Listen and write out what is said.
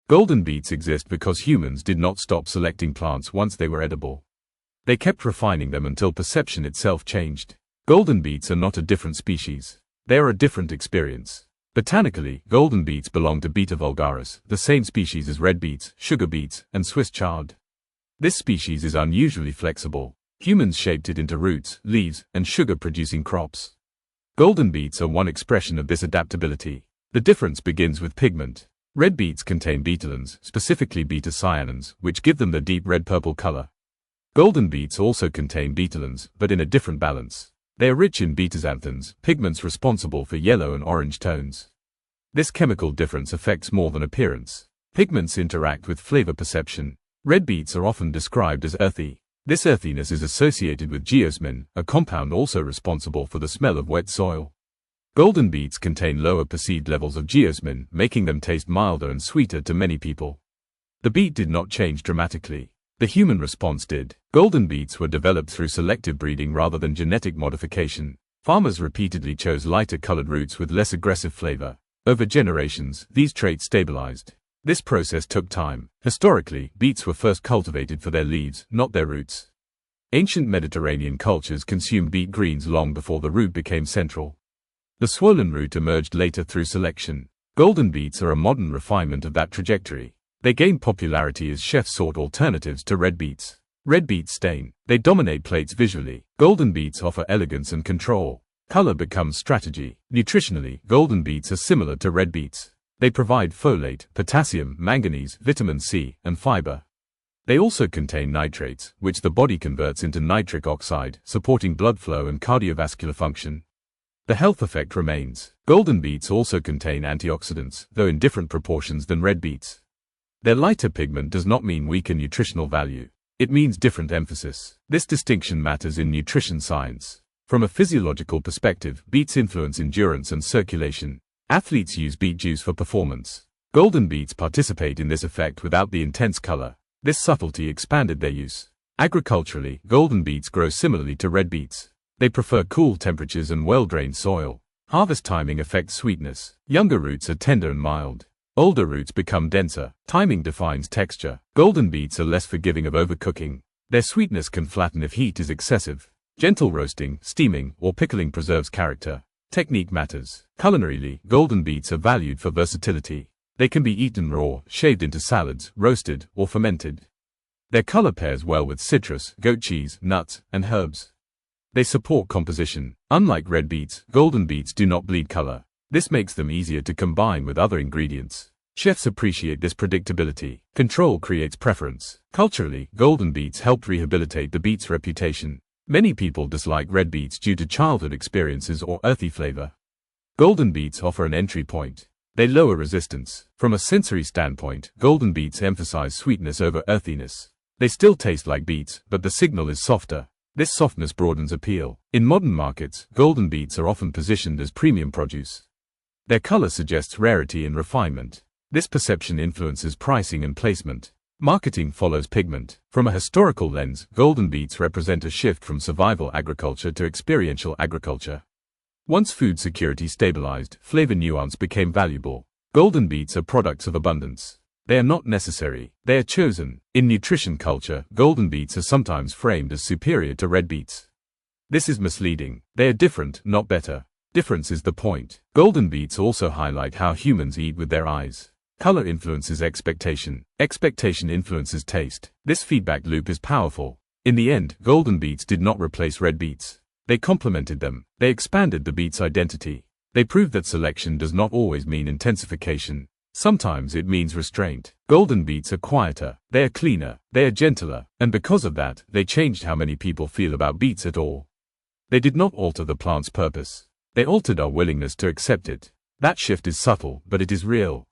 Golden beets exist because humans did not stop selecting plants once they were edible. They kept refining them until perception itself changed. Golden beets are not a different species. They are a different experience. Botanically, golden beets belong to Beta vulgaris, the same species as red beets, sugar beets, and Swiss chard. This species is unusually flexible. Humans shaped it into roots, leaves, and sugar-producing crops. Golden beets are one expression of this adaptability. The difference begins with pigment. Red beets contain betalains, specifically beta-cyanins, which give them the deep red-purple color. Golden beets also contain betalains, but in a different balance. They are rich in beta-xanthins, pigments responsible for yellow and orange tones. This chemical difference affects more than appearance. Pigments interact with flavor perception. Red beets are often described as earthy. This earthiness is associated with geosmin, a compound also responsible for the smell of wet soil. Golden beets contain lower perceived levels of geosmin, making them taste milder and sweeter to many people. The beet did not change dramatically. The human response did. Golden beets were developed through selective breeding rather than genetic modification. Farmers repeatedly chose lighter-colored roots with less aggressive flavor. Over generations, these traits stabilized. This process took time. Historically, beets were first cultivated for their leaves, not their roots. Ancient Mediterranean cultures consumed beet greens long before the root became central. The swollen root emerged later through selection. Golden beets are a modern refinement of that trajectory. They gained popularity as chefs sought alternatives to red beets. Red beets stain. They dominate plates visually. Golden beets offer elegance and control. Color becomes strategy. Nutritionally, golden beets are similar to red beets. They provide folate, potassium, manganese, vitamin C, and fiber. They also contain nitrates, which the body converts into nitric oxide, supporting blood flow and cardiovascular function. The health effect remains. Golden beets also contain antioxidants, though in different proportions than red beets. Their lighter pigment does not mean weaker nutritional value. It means different emphasis. This distinction matters in nutrition science. From a physiological perspective, beets influence endurance and circulation. Athletes use beet juice for performance. Golden beets participate in this effect without the intense color. This subtlety expanded their use. Agriculturally, golden beets grow similarly to red beets. They prefer cool temperatures and well-drained soil. Harvest timing affects sweetness. Younger roots are tender and mild. Older roots become denser. Timing defines texture. Golden beets are less forgiving of overcooking. Their sweetness can flatten if heat is excessive. Gentle roasting, steaming, or pickling preserves character. Technique matters. Culinarily, golden beets are valued for versatility. They can be eaten raw, shaved into salads, roasted, or fermented. Their color pairs well with citrus, goat cheese, nuts, and herbs. They support composition. Unlike red beets, golden beets do not bleed color. This makes them easier to combine with other ingredients. Chefs appreciate this predictability. Control creates preference. Culturally, golden beets helped rehabilitate the beet's reputation. Many people dislike red beets due to childhood experiences or earthy flavor. Golden beets offer an entry point. They lower resistance. From a sensory standpoint, golden beets emphasize sweetness over earthiness. They still taste like beets, but the signal is softer. This softness broadens appeal. In modern markets, golden beets are often positioned as premium produce. Their color suggests rarity and refinement. This perception influences pricing and placement. Marketing follows pigment. From a historical lens, golden beets represent a shift from survival agriculture to experiential agriculture. Once food security stabilized, flavor nuance became valuable. Golden beets are products of abundance. They are not necessary, they are chosen. In nutrition culture, golden beets are sometimes framed as superior to red beets. This is misleading. They are different, not better. Difference is the point. Golden beets also highlight how humans eat with their eyes. Color influences expectation. Expectation influences taste. This feedback loop is powerful. In the end, golden beets did not replace red beets. They complemented them. They expanded the beet's identity. They proved that selection does not always mean intensification. Sometimes it means restraint. Golden beets are quieter. They are cleaner. They are gentler. And because of that, they changed how many people feel about beets at all. They did not alter the plant's purpose. They altered our willingness to accept it. That shift is subtle, but it is real.